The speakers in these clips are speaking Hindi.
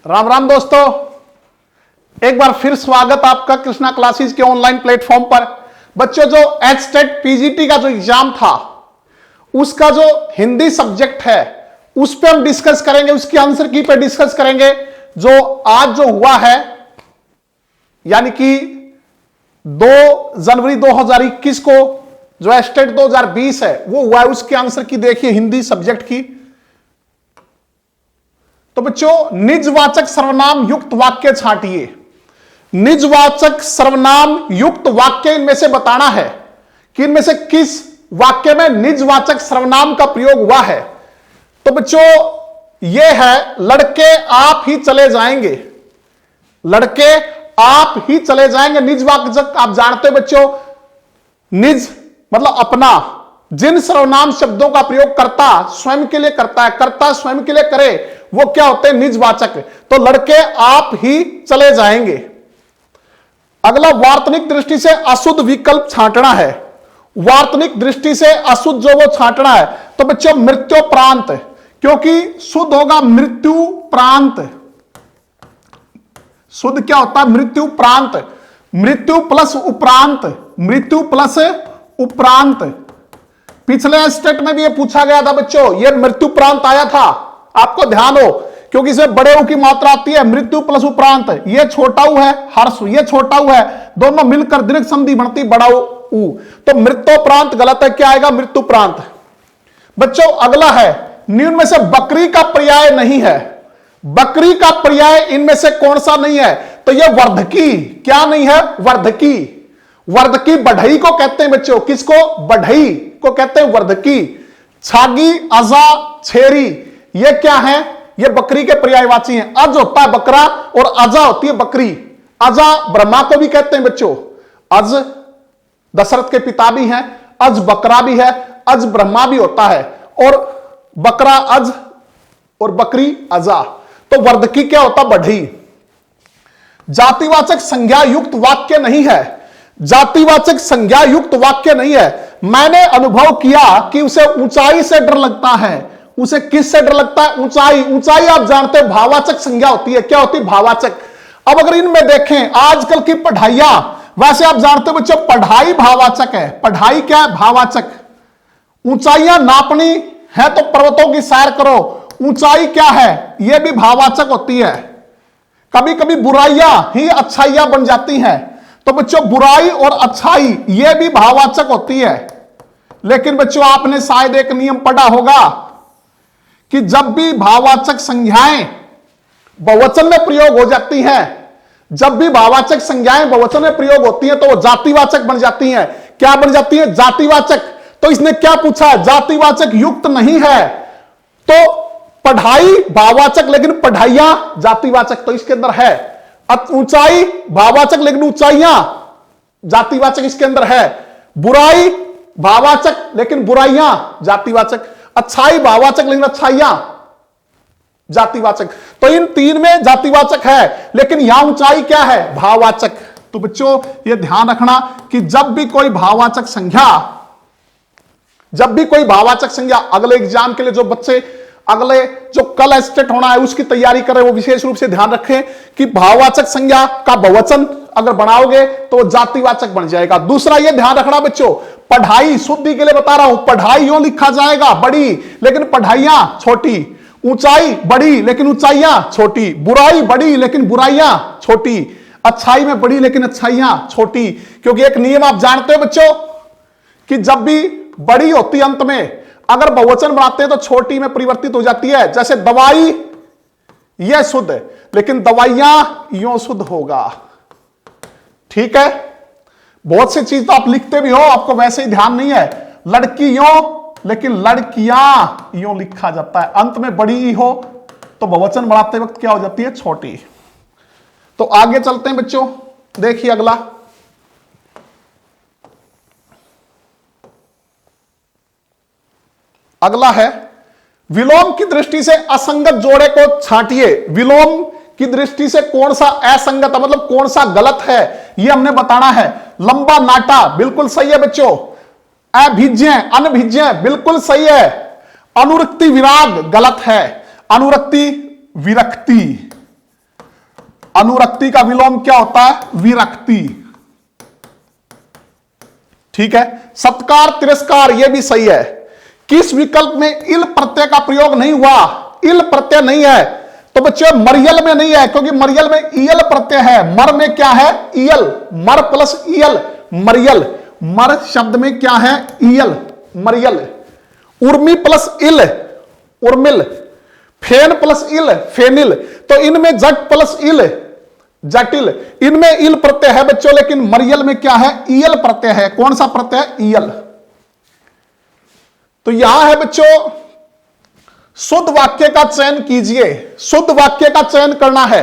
राम राम दोस्तों, एक बार फिर स्वागत आपका कृष्णा क्लासेस के ऑनलाइन प्लेटफॉर्म पर। बच्चों, जो एचटेट पीजीटी का जो एग्जाम था उसका जो हिंदी सब्जेक्ट है उस पे हम डिस्कस करेंगे, उसकी आंसर की पे डिस्कस करेंगे। जो आज जो हुआ है यानी कि 2 जनवरी 2021 को जो एचटेट 2020 है वो हुआ है, उसके आंसर की देखिए हिंदी सब्जेक्ट की। तो बच्चों, निजवाचक सर्वनाम युक्त वाक्य छांटिए। निजवाचक सर्वनाम युक्त वाक्य इनमें से बताना है कि इनमें से किस वाक्य में निजवाचक सर्वनाम का प्रयोग हुआ है। तो बच्चों, यह है लड़के आप ही चले जाएंगे। लड़के आप ही चले जाएंगे निजवाचक आप जानते हो बच्चों, निज मतलब अपना। जिन सर्वनाम शब्दों का प्रयोग करता स्वयं के लिए करता है, कर्ता स्वयं के लिए करे, वो क्या होते हैं? निजवाचक। तो लड़के आप ही चले जाएंगे। अगला, वार्तनिक दृष्टि से अशुद्ध विकल्प छांटना है। वार्तनिक दृष्टि से अशुद्ध जो वो छांटना है। तो बच्चों, मृत्युप्रांत, क्योंकि शुद्ध होगा मृत्युप्रांत। शुद्ध क्या होता है? मृत्युप्रांत। मृत्यु प्लस उपरांत, मृत्यु प्लस उपरांत। पिछले स्टेट में भी ये पूछा गया था बच्चों, ये मृत्युप्रांत आया था, आपको ध्यान हो, क्योंकि इसमें बड़े ऊ की मात्रा आती है। मृत्यु प्लस उपरांत, ये छोटा ऊ है, हर्ष ये छोटा ऊ है, दोनों मिलकर दीर्घ संधि बनती बड़ा ऊ। तो मृत्युप्रांत गलत है, क्या आएगा? मृत्युप्रांत। बच्चों, अगला है निम्न में से बकरी का पर्याय नहीं है। बकरी का पर्याय इनमें से कौन सा नहीं है? तो यह वर्धकी। क्या नहीं है? वर्धकी। वर्धकी बढ़ई को कहते हैं बच्चों। किसको? बढ़ई को कहते हैं वर्धकी। छागी, अजा, छेरी, ये क्या है? ये बकरी के पर्यायवाची हैं। अज होता है बकरा और अजा होती है बकरी। अजा ब्रह्मा को भी कहते हैं बच्चों। अज दशरथ के पिता भी हैं, अज बकरा भी है, अज ब्रह्मा भी होता है, और बकरा अज और बकरी अजा। तो वर्धकी क्या होता? बढ़ई। जातिवाचक संज्ञा युक्त वाक्य नहीं है। जातिवाचक संज्ञा युक्त वाक्य नहीं है। मैंने अनुभव किया कि उसे ऊंचाई से डर लगता है। उसे किस से डर लगता है? ऊंचाई। ऊंचाई आप जानते हैं भावाचक संज्ञा होती है। क्या होती है? भावाचक। अब अगर इनमें देखें आजकल की पढ़ाइयां, वैसे आप जानते हो बच्चों पढ़ाई भावाचक है। पढ़ाई क्या है? भावाचक। ऊंचाइयां नापनी है तो पर्वतों की सैर करो, ऊंचाई क्या है? यह भी भावाचक होती है। कभी कभी बुराइयां ही अच्छाइयां बन जाती हैं। तो बच्चों, बुराई और अच्छाई यह भी भाववाचक होती है। लेकिन बच्चों, आपने शायद एक नियम पढ़ा होगा कि जब भी भाववाचक संज्ञाएं बहुवचन में प्रयोग हो जाती हैं, जब भी भाववाचक संज्ञाएं बहुवचन में प्रयोग होती हैं, तो वो जातिवाचक बन जाती हैं। क्या बन जाती है? जातिवाचक। तो इसने क्या पूछा? जातिवाचक युक्त नहीं है। तो पढ़ाई भाववाचक लेकिन पढ़ाइयां जातिवाचक, तो इसके अंदर है। ऊंचाई भाववाचक लेकिन ऊंचाइयां जातिवाचक इसके अंदर है। बुराई भाववाचक लेकिन बुराइयां जातिवाचक। अच्छाई भाववाचक लेकिन अच्छाइयां जातिवाचक। तो इन तीन में जातिवाचक है, लेकिन यहां ऊंचाई क्या है? भाववाचक। तो बच्चों, यह ध्यान रखना कि जब भी कोई भाववाचक संज्ञा, अगले एग्जाम के लिए जो बच्चे अगले जो कल स्टेट होना है उसकी तैयारी करें, वो विशेष रूप से ध्यान रखें कि भाववाचक संज्ञा का बहुवचन अगर बनाओगे तो वो जातिवाचक बन जाएगा। दूसरा ये ध्यान रखना बच्चों, पढ़ाई शुद्धि के लिए बता रहा हूं, पढ़ाई यूं लिखा जाएगा बड़ी लेकिन पढ़ाइयां छोटी। ऊंचाई बड़ी लेकिन ऊंचाइयां छोटी। बुराई बड़ी लेकिन बुराइयां छोटी। अच्छाई में बड़ी लेकिन अच्छाइयां छोटी। क्योंकि एक नियम आप जानते हो बच्चों कि जब भी बड़ी होती अंत में अगर बहुवचन बनाते हैं तो छोटी में परिवर्तित हो जाती है। जैसे दवाई, यह शुद्ध है लेकिन दवाइयां यूं शुद्ध होगा। ठीक है, बहुत सी चीज तो आप लिखते भी हो, आपको वैसे ही ध्यान नहीं है। लड़की यूं लेकिन लड़कियां यूं लिखा जाता है। अंत में बड़ी ही हो तो बहुवचन बनाते वक्त क्या हो जाती है? छोटी। तो आगे चलते हैं बच्चों, देखिए अगला। अगला है विलोम की दृष्टि से असंगत जोड़े को छांटिए। विलोम की दृष्टि से कौन सा असंगत है, मतलब कौन सा गलत है, यह हमने बताना है। लंबा नाटा बिल्कुल सही है बच्चों। अभिज्ञ अनभिज्ञ बिल्कुल सही है। अनुरक्ति विराग गलत है। अनुरक्ति विरक्ति अनुरक्ति का विलोम क्या होता है? विरक्ति। ठीक है। सत्कार तिरस्कार, यह भी सही है। किस विकल्प में इल प्रत्यय का प्रयोग नहीं हुआ? इल प्रत्यय नहीं है, तो बच्चों मरियल में नहीं है, क्योंकि मरियल में ईयल प्रत्यय है। मर में क्या है? ईयल। मर प्लस ईयल, मरियल। मर शब्द में क्या है? ईयल, मरियल। उर्मी प्लस इल, उर्मिल। फेन प्लस इल, फेनिल। तो इनमें जट प्लस इल, जटिल। इनमें इल प्रत्यय है बच्चों, लेकिन मरियल में क्या है? ईयल प्रत्यय है। कौन सा प्रत्यय? ईयल। तो यहां है बच्चों, शुद्ध वाक्य का चयन कीजिए। शुद्ध वाक्य का चयन करना है।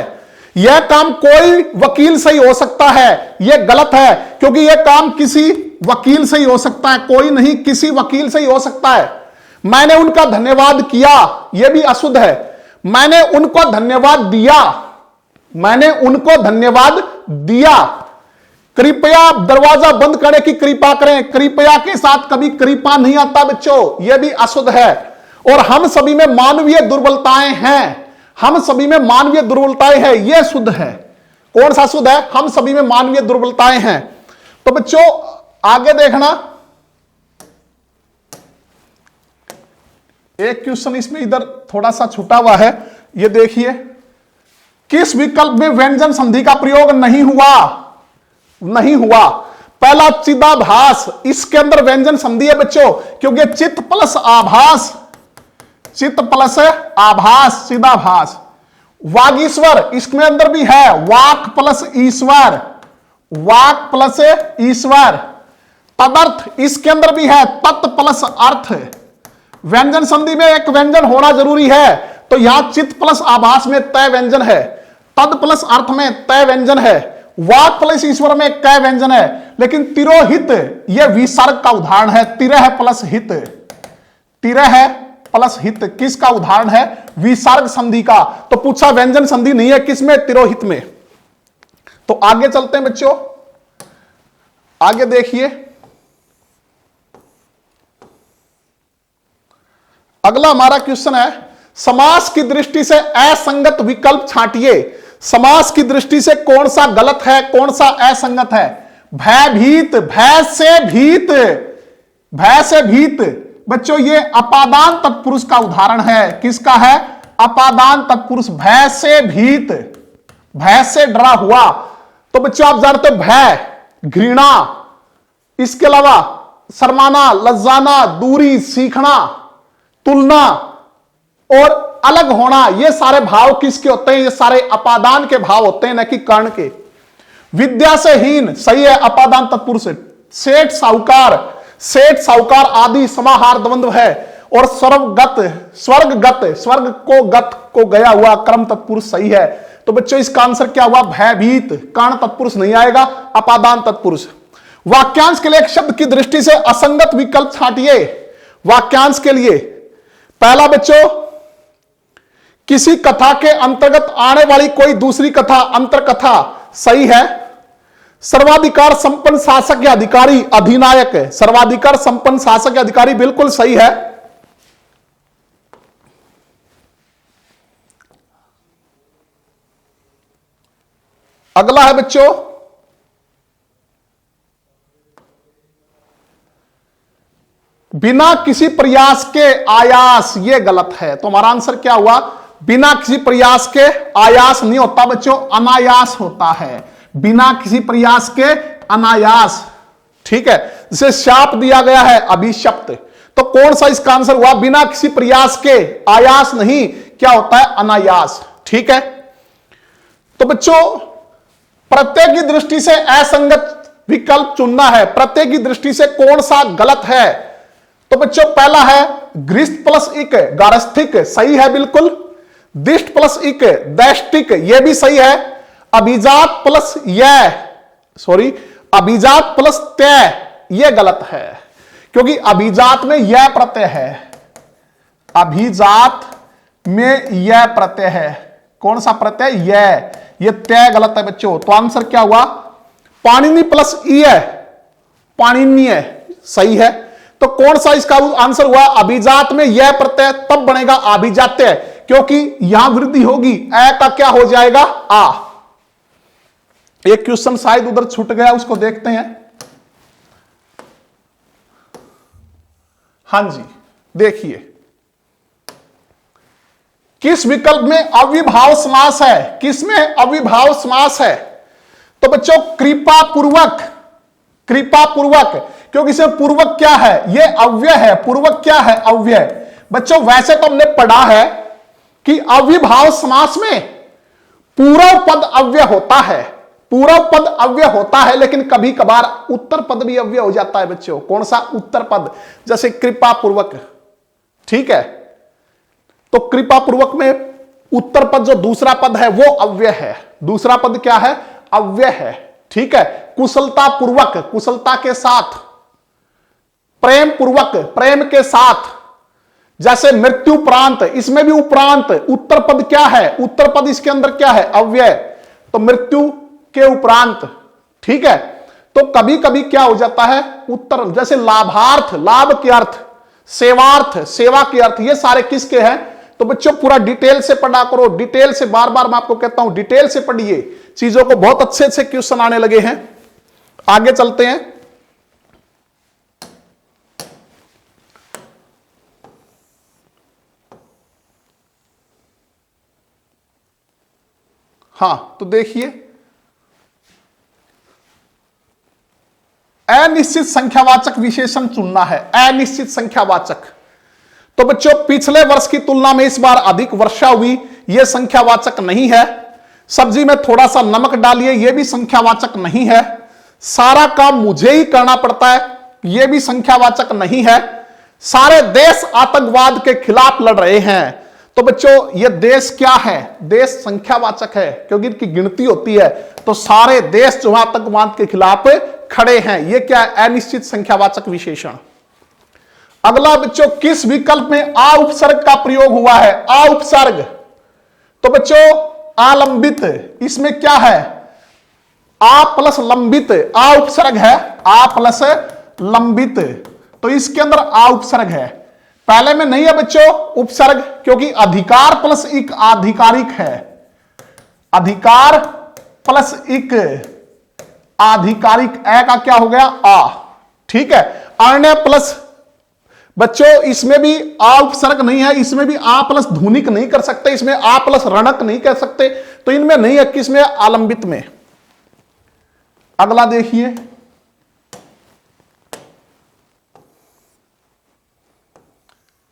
यह काम कोई वकील से ही हो सकता है, यह गलत है, क्योंकि यह काम किसी वकील से ही हो सकता है, कोई नहीं, किसी वकील से ही हो सकता है। मैंने उनका धन्यवाद किया, यह भी अशुद्ध है। मैंने उनको धन्यवाद दिया, मैंने उनको धन्यवाद दिया। कृपया दरवाजा बंद करने की कृपा करें, कृपया के साथ कभी कृपा नहीं आता बच्चों, यह भी अशुद्ध है। और हम सभी में मानवीय दुर्बलताएं हैं, हम सभी में मानवीय दुर्बलताएं हैं, यह शुद्ध है। कौन सा शुद्ध है? हम सभी में मानवीय दुर्बलताएं हैं। तो बच्चों आगे देखना, एक क्वेश्चन इसमें इधर थोड़ा सा छूटा हुआ है, यह देखिए। किस विकल्प में व्यंजन संधि का प्रयोग नहीं हुआ? नहीं हुआ। पहला चिदाभास, इसके अंदर व्यंजन संधि है बच्चों, क्योंकि चित्त प्लस आभास, चित्त प्लस आभास, चिदाभास। वागीश्वर, इसमें अंदर भी है, वाक प्लस ईश्वर, वाक प्लस ईश्वर। तदर्थ, इसके अंदर भी है, तत् प्लस अर्थ। व्यंजन संधि में एक व्यंजन होना जरूरी है, तो यहां चित्त प्लस आभास में तय व्यंजन है, तद प्लस अर्थ में तय व्यंजन है, वाक प्लस ईश्वर में कै व्यंजन है। लेकिन तिरोहित, यह विसर्ग का उदाहरण है। तिरह प्लस हित, तिरह प्लस हित किसका उदाहरण है? विसर्ग संधि का। तो पूछा व्यंजन संधि नहीं है किसमें? तिरोहित में। तो आगे चलते हैं बच्चों, आगे देखिए। अगला हमारा क्वेश्चन है, समास की दृष्टि से असंगत विकल्प छांटिए। समास की दृष्टि से कौन सा गलत है, कौन सा असंगत है? भयभीत, भय से भीत, भय से भीत। बच्चों ये अपादान तत्पुरुष का उदाहरण है। किसका है? अपादान तत्पुरुष। भय से भीत, भय से डरा हुआ। तो बच्चों आप जानते हो भय, घृणा, इसके अलावा शर्माना, लज्जाना, दूरी, सीखना, तुलना और अलग होना, ये सारे भाव किसके होते हैं? ये सारे अपादान के भाव होते हैं, न कि कर्ण के। विद्या से हीन, सही है, अपादान तत्पुरुष। सेठ साहूकार, सेठ साहूकार आदि समाहार द्वंद्व है। और स्वर्गगत, स्वर्गगत, स्वर्ग को गत को गया हुआ क्रम तत्पुरुष सही है। तो बच्चों इसका आंसर क्या हुआ? भयभीत। कर्ण तत्पुरुष नहीं आएगा, अपादान तत्पुरुष। वाक्यांश के लिए एक शब्द की दृष्टि से असंगत विकल्प छांटिए। वाक्यांश के लिए पहला बच्चों, किसी कथा के अंतर्गत आने वाली कोई दूसरी कथा अंतर कथा, सही है। सर्वाधिकार संपन्न शासक या अधिकारी, अधिनायक है। सर्वाधिकार संपन्न शासक या अधिकारी बिल्कुल सही है। अगला है बच्चों, बिना किसी प्रयास के आयास, यह गलत है। तो हमारा आंसर क्या हुआ? बिना किसी प्रयास के आयास नहीं होता बच्चों, अनायास होता है। बिना किसी प्रयास के अनायास, ठीक है। जिसे शाप दिया गया है, अभिशप्त। तो कौन सा इसका आंसर हुआ? बिना किसी प्रयास के, आयास नहीं, क्या होता है? अनायास, ठीक है। तो बच्चों प्रत्यय की दृष्टि से असंगत विकल्प चुनना है। प्रत्यय की दृष्टि से कौन सा गलत है? तो बच्चों पहला है गृहस्थ प्लस इक, गारस्थिक, सही है बिल्कुल। दिष्ट प्लस इक, दैष्टिक, यह भी सही है। अभिजात प्लस यह, सॉरी, अभिजात प्लस तय, यह गलत है, क्योंकि अभिजात में यह प्रत्यय है। अभिजात में यह प्रत्यय है। कौन सा प्रत्यय? यह तय गलत है बच्चों। तो आंसर क्या हुआ? पाणिनि प्लस ई है, पाणिनीय, सही है। तो कौन सा इसका आंसर हुआ? अभिजात में यह प्रत्यय तब बनेगा अभिजात्य, क्योंकि यहां वृद्धि होगी, अ का क्या हो जाएगा? आ। एक क्वेश्चन शायद उधर छूट गया, उसको देखते हैं। हां जी, देखिए किस विकल्प में अविभाव समास है, किसमें अविभाव समास है? तो बच्चों कृपा पूर्वक, कृपा पूर्वक, क्योंकि इसमें पूर्वक क्या है, यह अव्यय है। पूर्वक क्या है, अव्यय। बच्चों वैसे तो हमने पढ़ा है कि अविभाव समास में पूर्व पद अव्यय होता है, पूर्व पद अव्यय होता है, लेकिन कभी कभार उत्तर पद भी अव्यय हो जाता है बच्चों। कौन सा उत्तर पद? जैसे कृपा पूर्वक, ठीक है। तो कृपा पूर्वक में उत्तर पद जो दूसरा पद है वो अव्यय है। दूसरा पद क्या है, अव्यय है, ठीक है। कुशलता पूर्वक, कुशलता के साथ। प्रेम पूर्वक, प्रेम के साथ। जैसे मृत्यु उपरांत, इसमें भी उपरांत, उत्तर पद क्या है, उत्तर पद इसके अंदर क्या है, अव्यय। तो मृत्यु के उपरांत, ठीक है। तो कभी कभी क्या हो जाता है उत्तर, जैसे लाभार्थ, लाभ के अर्थ, सेवार्थ, सेवा के अर्थ, ये सारे किसके हैं? तो बच्चों पूरा डिटेल से पढ़ा करो, डिटेल से, बार बार मैं आपको कहता हूं डिटेल से पढ़िए चीजों को, बहुत अच्छे अच्छे क्वेश्चन आने लगे हैं। आगे चलते हैं। हां, तो देखिए अनिश्चित संख्यावाचक विशेषण चुनना है, अनिश्चित संख्यावाचक। तो बच्चों पिछले वर्ष की तुलना में इस बार अधिक वर्षा हुई, यह संख्यावाचक नहीं है। सब्जी में थोड़ा सा नमक डालिए, यह भी संख्यावाचक नहीं है। सारा काम मुझे ही करना पड़ता है, यह भी संख्यावाचक नहीं है। सारे देश आतंकवाद के खिलाफ लड़ रहे हैं, तो बच्चों यह देश क्या है, देश संख्यावाचक है, क्योंकि इनकी गिनती होती है। तो सारे देश जो आतंकवाद के खिलाफ खड़े हैं, यह क्या है, अनिश्चित संख्यावाचक विशेषण। अगला बच्चों, किस विकल्प में आ उपसर्ग का प्रयोग हुआ है? आ उपसर्ग, तो बच्चों आलंबित, इसमें क्या है, आ प्लस लंबित, आ उपसर्ग है, आ प्लस लंबित, तो इसके अंदर आ उपसर्ग है। पहले में नहीं है बच्चों उपसर्ग, क्योंकि अधिकार प्लस इक आधिकारिक है, अधिकार प्लस इक आधिकारिक, ए का क्या हो गया, आ, ठीक है। अन्य प्लस, बच्चों इसमें भी आ उपसर्ग नहीं है, इसमें भी आ प्लस ध्वनिक नहीं कर सकते, इसमें आ प्लस रणक नहीं कर सकते, तो इनमें नहीं है, किसमें, आलंबित में। अगला देखिए,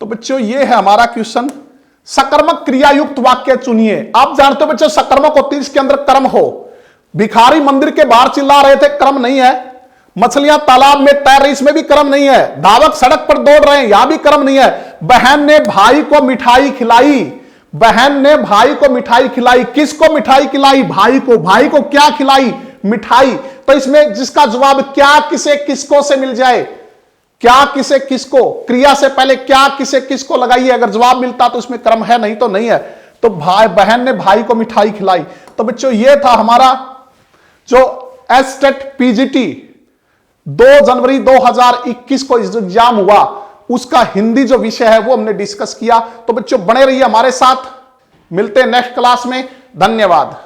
तो बच्चों ये है हमारा क्वेश्चन, सकर्मक क्रिया युक्त वाक्य चुनिए। आप जानते हो बच्चों सकर्मक होती है इसके अंदर कर्म हो। भिखारी मंदिर के बाहर चिल्ला रहे थे, कर्म नहीं है। मछलियां तालाब में तैर रही, इसमें भी कर्म नहीं है। धावक सड़क पर दौड़ रहे हैं, यहां भी कर्म नहीं है। बहन ने भाई को मिठाई खिलाई, बहन ने भाई को मिठाई खिलाई, किसको मिठाई खिलाई, भाई को। भाई को क्या खिलाई, मिठाई। तो इसमें जिसका जवाब क्या किसे किसको से मिल जाए, क्या किसे किसको, क्रिया से पहले क्या किसे किसको लगाइए, अगर जवाब मिलता तो इसमें कर्म है, नहीं तो नहीं है। तो भाई, बहन ने भाई को मिठाई खिलाई। तो बच्चों ये था हमारा जो एस्टेट पीजीटी 2 जनवरी 2021 को एग्जाम हुआ, उसका हिंदी जो विषय है वो हमने डिस्कस किया। तो बच्चों बने रहिए हमारे साथ, मिलते हैं नेक्स्ट क्लास में। धन्यवाद।